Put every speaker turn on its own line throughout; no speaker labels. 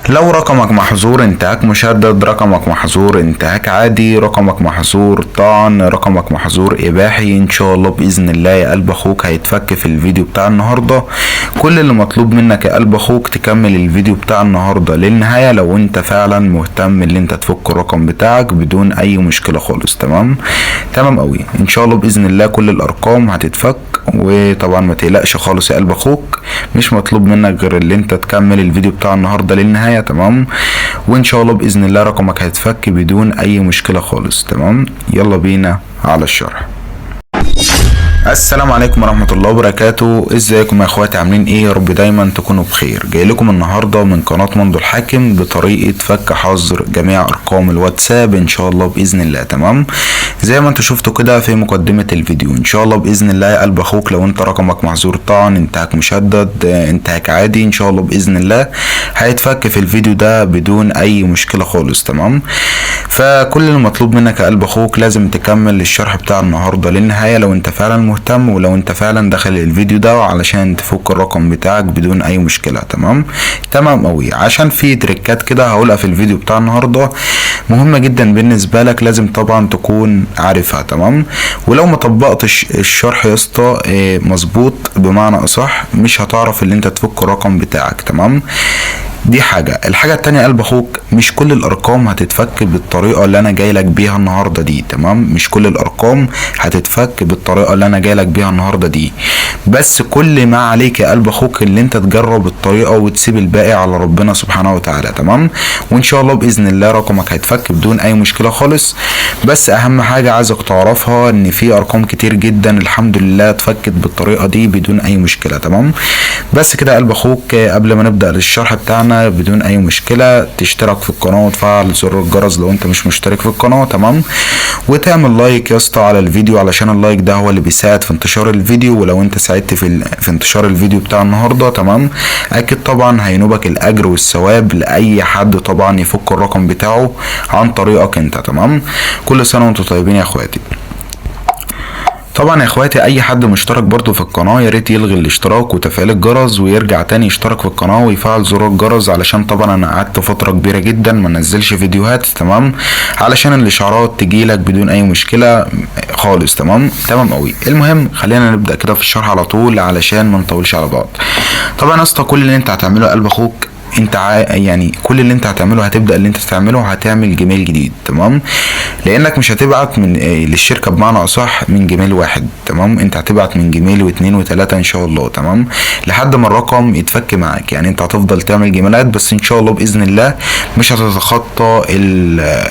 لو رقمك محظور انتهاك مشدد، رقمك محظور انتهاك عادي، رقمك محظور طعن، رقمك محظور اباحي، ان شاء الله باذن الله يا قلب اخوك هيتفك في الفيديو بتاع النهارده. كل اللي مطلوب منك يا قلب اخوك تكمل الفيديو بتاع النهارده للنهايه لو انت فعلا مهتم ان انت تفك الرقم بتاعك بدون اي مشكله خالص. تمام قوي، ان شاء الله باذن الله كل الارقام هتتفك. وطبعا ما تقلقش خالص يا قلب اخوك، مش مطلوب منك غير اللي انت تكمل الفيديو بتاع النهارده للنهايه. تمام، وان شاء الله باذن الله رقمك هيتفك بدون اي مشكله خالص. تمام، يلا بينا على الشرح. السلام عليكم ورحمة الله وبركاته. ازيكم يا اخواتي، عاملين ايه؟ يا رب دايما تكونوا بخير. جاي لكم النهاردة من قناة مندو الحاكم بطريقة فك حظر جميع ارقام الواتساب ان شاء الله باذن الله. تمام، زي ما انتوا شفتوا كده في مقدمة الفيديو، ان شاء الله باذن الله يا قلب اخوك لو انت رقمك محظور طعن، انتهاك مشدد، انتهاك عادي، ان شاء الله باذن الله هيتفك في الفيديو ده بدون اي مشكلة خالص. تمام، فكل المطلوب منك يا قلب اخوك لازم تكمل الشرح بتاع النهارده للنهايه لو انت فعلا مهتم، ولو انت فعلا داخل الفيديو ده علشان تفك الرقم بتاعك بدون اي مشكله. تمام قوي، عشان في تريكات كده هقولها في الفيديو بتاع النهارده مهمه جدا بالنسبه لك، لازم طبعا تكون عارفها. تمام، ولو ما طبقتش الشرح يا اسطى مظبوط بمعنى اصح مش هتعرف ان انت تفك الرقم بتاعك. تمام، دي حاجة. الحاجة التانية قلب اخوك، مش كل الارقام هتتفك بالطريقة اللي انا جاي لك بيها النهاردة دي. تمام، مش كل الارقام هتتفك بالطريقة اللي انا جاي لك بيها النهاردة دي، بس كل ما عليك يا قلب اخوك اللي انت تجرب الطريقة وتسيب الباقي على ربنا سبحانه وتعالى. تمام، وان شاء الله باذن الله رقمك هيتفك بدون اي مشكلة خالص. بس اهم حاجة عايزك تعرفها ان في ارقام كتير جدا الحمد لله اتفكت بالطريقة دي بدون اي مشكلة. تمام، بس كده يا قلب اخوك قبل ما نبدأ الشرح بتاعنا بدون اي مشكلة تشترك في القناة وتفعل زر الجرس لو انت مش مشترك في القناة. تمام، وتعمل لايك يا اسطى على الفيديو علشان اللايك ده هو اللي بيساعد في انتشار الفيديو، ولو انت ساعدت في انتشار الفيديو بتاع النهاردة تمام اكيد طبعا هينوبك الاجر والثواب لاي حد طبعا يفك الرقم بتاعه عن طريقك انت. تمام، كل سنة وانتم طيبين يا اخواتي. طبعا يا اخواتي اي حد مشترك برضو في القناة يا ريت يلغي الاشتراك وتفعيل الجرس ويرجع تاني يشترك في القناة ويفعل زر الجرس، علشان طبعا انا قعدت فترة كبيرة جدا ما نزلش فيديوهات. تمام، علشان الاشعارات تجيلك بدون اي مشكلة خالص. تمام قوي. المهم خلينا نبدأ كده في الشرح على طول علشان ما نطولش على بعض. طبعا يا اسطى كل اللي انت هتعمله يا قلب اخوك يعني كل اللي انت هتعمله هتبدأ اللي انت تعمله هتعمل جيميل جديد. تمام، لانك مش هتبعت من للشركة بمعنى اصح من جيميل واحد. تمام، انت هتبعت من جيميل واثنين وثلاثة ان شاء الله. تمام، لحد ما الرقم يتفك معاك. يعني انت هتفضل تعمل جيميلات بس ان شاء الله باذن الله مش هتتخطى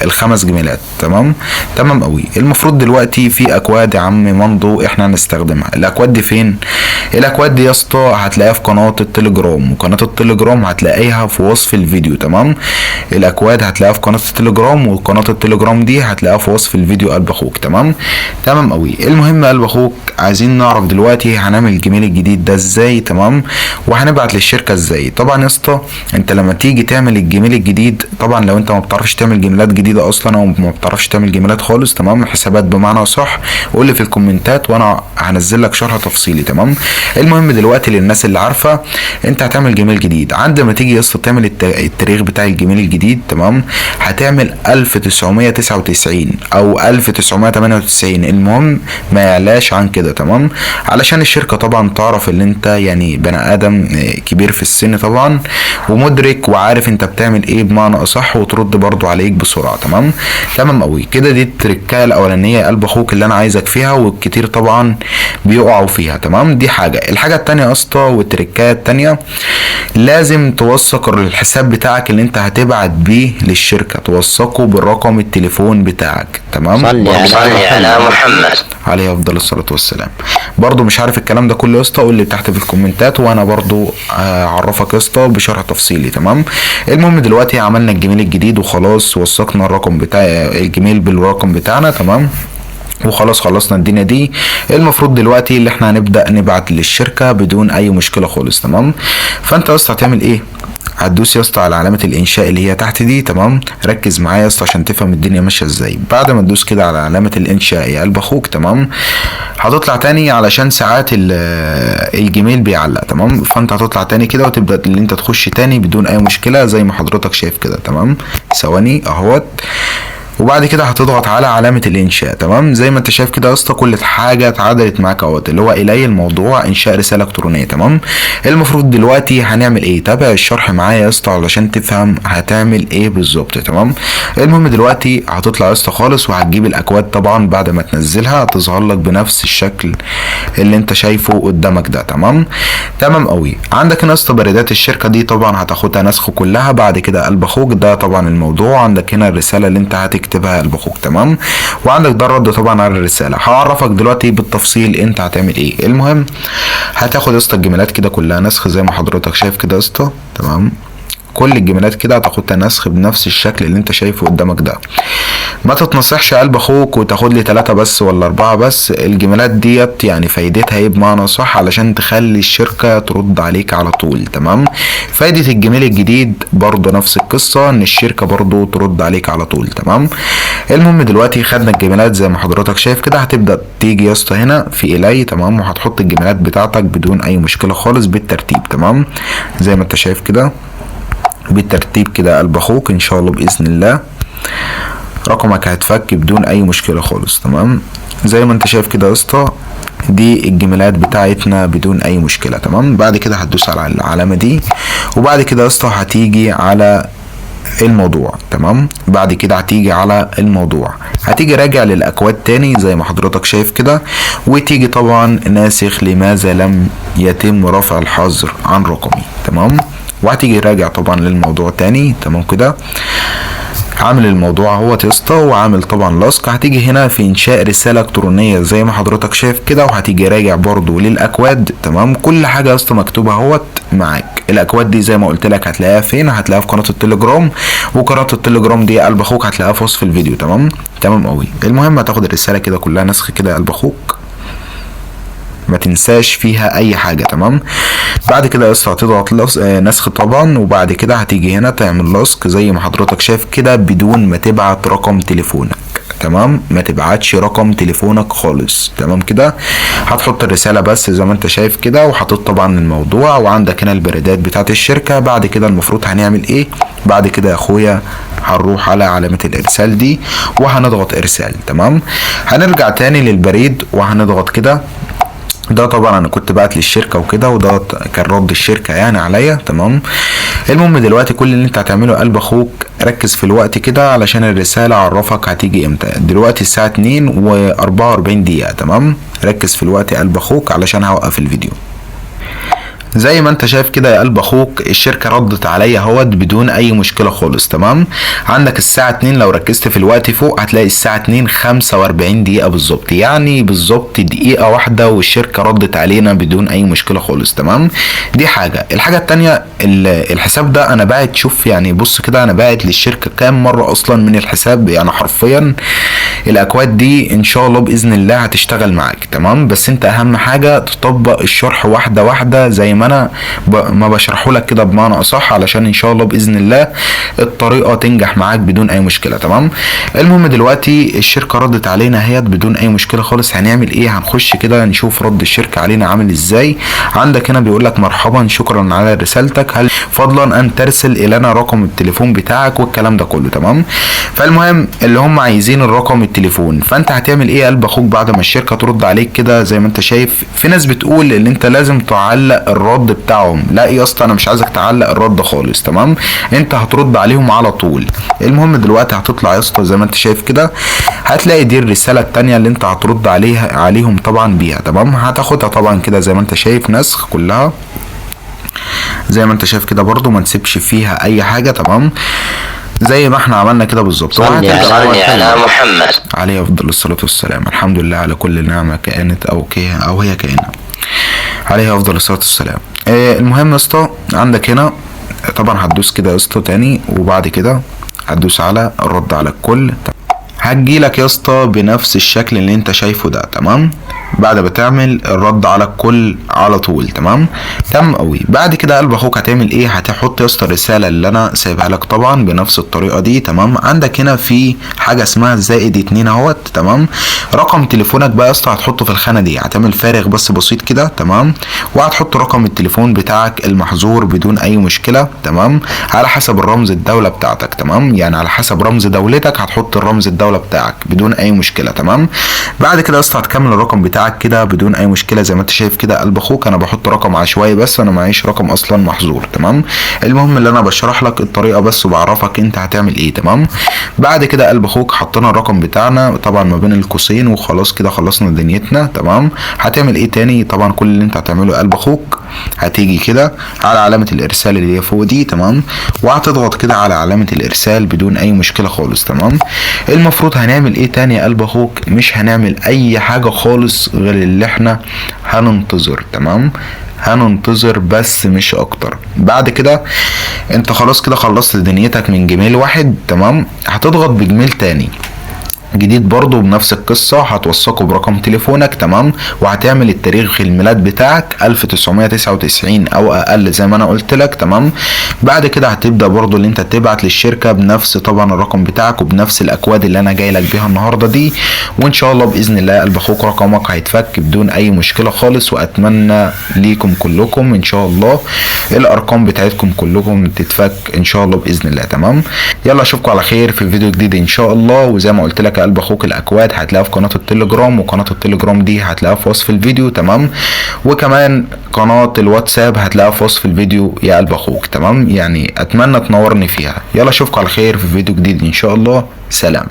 الخمس جيميلات. تمام قوي. المفروض دلوقتي في اكواد يا عم مندو احنا هنستخدمها. الاكواد دي فين؟ الاكواد دي يا اسطى هتلاقيها في قناة التليجرام، وقناة التليجرام هتلاقيها في وصف الفيديو. تمام، الاكواد هتلاقيها في قناة التليجرام، وقناة التليجرام دي هتلاقيها في وصف الفيديو قلب اخوك. تمام قوي. المهم قلب اخوك عايزين نعرف دلوقتي هنعمل الجيميل الجديد ده ازاي. تمام، وهنبعت للشركة ازاي. طبعا يا اسطى انت لما تيجي تعمل الجيميل الجديد، طبعا لو انت ما بتعرفش تعمل جيميلات جديدة اصلا او ما بتعرفش تعمل جيميلات خالص، تمام، حسابات بمعنى صح، قول لي في الكومنتات وانا هنزل لك شرح تفصيلي. تمام، المهم دلوقتي للناس اللي عارفة انت هتعمل جيميل جديد. عند ما تيجي يا اسطى تعمل التاريخ بتاع الجيميل الجديد، تمام، هتعمل 1999 او 1998، المهم ما يعلاش عن كده. تمام، علشان الشركة طبعا تعرف ان انت يعني بني ادم كبير في السن طبعا ومدرك وعارف انت بتعمل ايه بمعنى اصح، وترد برضو عليك بسرعة. تمام قوي كده. دي التركايه الاولانية يا قلب اخوك اللي انا عايزك فيها، والكتير طبعا بيقعوا فيها. تمام، دي حاجة. الحاجة التانية يا اسطى والتركايه التانية، لازم توثق الحساب بتاعك اللي انت هتبعت بيه للشركة، توثقه بالرقم التليفون بتاعك. تمام،
صلي على محمد
عليه افضل الصلاة والسلام. برضو مش عارف الكلام ده كله يا اسطى قول لي تحت في الكومنتات وانا برضو اعرفك يا اسطى بشرح تفصيلي. تمام، المهم دلوقتي عملنا الجيميل الجديد وخلاص وثقنا الرقم بتاع الجيميل بالرقم بتاعنا. تمام، وخلاص خلصنا الدنيا دي. المفروض دلوقتي اللي احنا هنبدأ نبعت للشركة بدون اي مشكلة خالص. تمام. فانت يا اسطى هتعمل ايه؟ هتدوس يا اسطى على علامة الانشاء اللي هي تحت دي. تمام. ركز معايا يا اسطى عشان تفهم الدنيا ماشية ازاي. بعد ما تدوس كده على علامة الانشاء يا قلب اخوك، تمام، هتطلع تاني علشان ساعات الجيميل بيعلق. تمام. فانت هتطلع تاني كده وتبدأ اللي انت تخش تاني بدون اي مشكلة زي ما حضرتك شايف كده. تمام. ثواني اهوت. وبعد كده هتضغط على علامة الانشاء. تمام. زي ما انت شايف كده يا اسطى كل حاجة اتعدلت معاك اهوت، اللي هو الي الموضوع انشاء رسالة الكترونية. تمام. المفروض دلوقتي هنعمل ايه؟ تابع الشرح معايا يا اسطى علشان تفهم هتعمل ايه بالظبط. تمام. المهم دلوقتي هتطلع يا اسطى خالص وهتجيب الاكواد. طبعا بعد ما تنزلها هتظهر لك بنفس الشكل اللي انت شايفه قدامك ده. تمام. تمام قوي. عندك هنا يا اسطى بريدات الشركة دي طبعا هتاخدها نسخ كلها. بعد كده قلب اخوك ده طبعا الموضوع. عندك هنا الرسالة اللي انت هتكتبها قلب اخوك. تمام. وعندك ده الرد طبعا على الرساله. هعرفك دلوقتي بالتفصيل انت هتعمل ايه. المهم هتاخد يا اسطى الجميلات كده كلها نسخ زي ما حضرتك شايف كده يا اسطى. تمام. كل الجميلات كده هتاخدها نسخ بنفس الشكل اللي انت شايفه قدامك ده. ما تتنصحش قلب اخوك وتاخد لي 3 بس ولا 4 بس. الجميلات ديت يعني فايدتها ايه بمعنى صح؟ علشان تخلي الشركة ترد عليك على طول. تمام. فايدة الجميل الجديد برضه نفس القصة، ان الشركة برضه ترد عليك على طول. تمام. المهم دلوقتي خدنا الجميلات زي ما حضرتك شايف كده. هتبدأ تيجي يا اسطى هنا في الي. تمام. وهتحط الجميلات بتاعتك بدون اي مشكلة خالص بالترتيب. تمام. زي ما انت شايف كده بالترتيب كده قلب اخوك ان شاء الله باذن الله رقمك هيتفك بدون اي مشكله خالص. تمام. زي ما انت شايف كده يا اسطى دي الجميلات بتاعتنا بدون اي مشكله. تمام. بعد كده هتدوس على العلامه دي وبعد كده يا اسطى هتيجي على الموضوع. تمام. بعد كده هتيجي على الموضوع هتيجي راجع للاكواد تاني زي ما حضرتك شايف كده وتيجي طبعا ناسخ لماذا لم يتم رفع الحظر عن رقمي. تمام. وهتيجي راجع طبعا للموضوع تاني. تمام كده. عامل الموضوع اهوت يا اسطى وعامل طبعا لاسك. هتيجي هنا في انشاء رساله الكترونيه زي ما حضرتك شايف كده وهتيجي راجع برضو للاكواد. تمام. كل حاجه يا اسطى مكتوبه اهوت معاك. الاكواد دي زي ما قلت لك هتلاقيها فين؟ هتلاقيها في قناه التليجرام. وقناه التليجرام دي قلب اخوك هتلاقيها في وصف الفيديو. تمام. تمام قوي. المهم هتاخد الرساله كده كلها نسخ كده قلب اخوك، ما تنساش فيها اي حاجه. تمام. بعد كده يا اسطى هتضغط نسخ طبعا وبعد كده هتيجي هنا تعمل لاسك زي ما حضرتك شايف كده بدون ما تبعت رقم تليفونك. تمام. ما تبعتش رقم تليفونك خالص. تمام كده. هتحط الرساله بس زي ما انت شايف كده وحطيت طبعا الموضوع وعندك هنا البريدات بتاعت الشركه. بعد كده المفروض هنعمل ايه؟ بعد كده يا اخويا هنروح على علامه الارسال دي وهنضغط ارسال. تمام. هنرجع تاني للبريد وهنضغط كده. ده طبعا انا كنت بعت للشركه وكده وده كان رد الشركه يعني عليا. تمام. المهم دلوقتي كل اللي انت هتعمله قلب اخوك ركز في الوقت كده علشان الرساله عرفك هتيجي امتى. دلوقتي الساعه 2:44. تمام. ركز في الوقت قلب اخوك علشان هوقف الفيديو. زي ما انت شايف كده يا قلب اخوك الشركه ردت عليا اهوت بدون اي مشكله خالص. تمام. عندك الساعه 2 لو ركزت في الوقت فوق هتلاقي الساعه 2:45 بالظبط، يعني بالظبط دقيقه واحده والشركه ردت علينا بدون اي مشكله خالص. تمام. دي حاجه. الحاجه التانيه الحساب ده انا باعت، شوف يعني بص كده انا باعت للشركه كام مره اصلا من الحساب، يعني حرفيا الاكواد دي ان شاء الله باذن الله هتشتغل معاك. تمام. بس انت اهم حاجه تطبق الشرح واحده واحده زي ما انا ما بشرحه لك كده بمعنى اصح علشان ان شاء الله باذن الله الطريقه تنجح معاك بدون اي مشكله. تمام. المهم دلوقتي الشركه ردت علينا اهيت بدون اي مشكله خالص. هنعمل ايه؟ هنخش كده نشوف رد الشركه علينا عامل ازاي. عندك هنا بيقول لك مرحبا شكرا على رسالتك، هل فضلا ان ترسل الينا رقم التليفون بتاعك والكلام ده كله. تمام. فالمهم اللي هم عايزين الرقم التليفون. فانت هتعمل ايه يا قلب اخوك بعد ما الشركه ترد عليك كده؟ زي ما انت شايف في ناس بتقول ان انت لازم تعلق الرد بتاعهم. لا يا اسطى انا مش عايزك تعلق الرد خالص. تمام. انت هترد عليهم على طول. المهم دلوقتي هتطلع يا اسطى زي ما انت شايف كده هتلاقي دي الرساله التانيه اللي انت هترد عليهم طبعا بيها. تمام. هتاخدها طبعا كده زي ما انت شايف نسخ كلها زي ما انت شايف كده برضو ما نسيبش فيها اي حاجه. تمام. زي ما احنا عملنا كده بالظبط.
صلي على محمد
عليه افضل الصلاه والسلام. الحمد لله على كل نعمه كانت او هي كائنه عليه افضل الصلاه والسلام. المهم يا اسطى عندك هنا طبعا هتدوس كده يا اسطى تاني وبعد كده هتدوس على الرد على الكل. هتجيلك يا اسطى بنفس الشكل اللي انت شايفه ده. تمام، بعد ما تعمل الرد على الكل على طول. تمام قوي. بعد كده قلب اخوك هتعمل ايه؟ هتحط يا اسطى الرساله اللي انا سايبها لك طبعا بنفس الطريقه دي. تمام، عندك هنا في حاجه اسمها +2 اهوت. تمام، رقم تليفونك بقى يا اسطى هتحطه في الخانه دي، هتعمل فارغ بس بسيط كده. تمام، وهتحط رقم التليفون بتاعك المحظور بدون اي مشكله. تمام، على حسب الرمز الدوله بتاعتك. تمام، يعني على حسب رمز دولتك هتحط الرمز الدوله بتاعك بدون اي مشكله. تمام، بعد كده يا اسطى هتكمل الرقم بتاعك كده بدون اي مشكله زي ما انت شايف كده. قلب اخوك انا بحط رقم عشوائي بس، انا معيش رقم اصلا محظور. تمام، المهم اللي انا بشرح لك الطريقه بس وبعرفك انت هتعمل ايه. تمام، بعد كده قلب اخوك حطينا الرقم بتاعنا طبعا ما بين القوسين وخلاص كده خلصنا دنيتنا. تمام، هتعمل ايه تاني؟ طبعا كل اللي انت هتعمله قلب اخوك هتيجي كده على علامه الارسال اللي هي فوق دي. تمام، وهتضغط كده على علامه الارسال بدون اي مشكله خالص. تمام، المفروض هنعمل ايه تاني يا قلب اخوك؟ مش هنعمل اي حاجه خالص غير اللي احنا هننتظر. تمام، هننتظر بس مش اكتر. بعد كده انت خلاص كده خلصت دنيتك من جيميل واحد. تمام، هتضغط بجميل تاني جديد برضو بنفس القصة، هتوثقه برقم تليفونك. تمام، وهتعمل التاريخ الميلاد بتاعك 1999 او اقل زي ما انا قلت لك. تمام، بعد كده هتبدأ برضو اللي انت تبعت للشركة بنفس طبعا الرقم بتاعك وبنفس الاكواد اللي انا جاي لك بيها النهاردة دي، وان شاء الله باذن الله قلب اخوك رقمك هيتفك بدون اي مشكلة خالص. واتمنى ليكم كلكم ان شاء الله الارقام بتاعتكم كلكم تتفك ان شاء الله باذن الله. تمام، يلا اشوفكم على خير في فيديو جديد ان شاء الله. وزي ما قلت لك قلب اخوك الاكواد هتلاقيها في قناه التليجرام، وقناه التليجرام دي هتلاقيها في وصف الفيديو. تمام، وكمان قناه الواتساب هتلاقيها في وصف الفيديو يا قلب اخوك. تمام، يعني اتمنى تنورني فيها. يلا اشوفكم على خير في فيديو جديد ان شاء الله. سلام.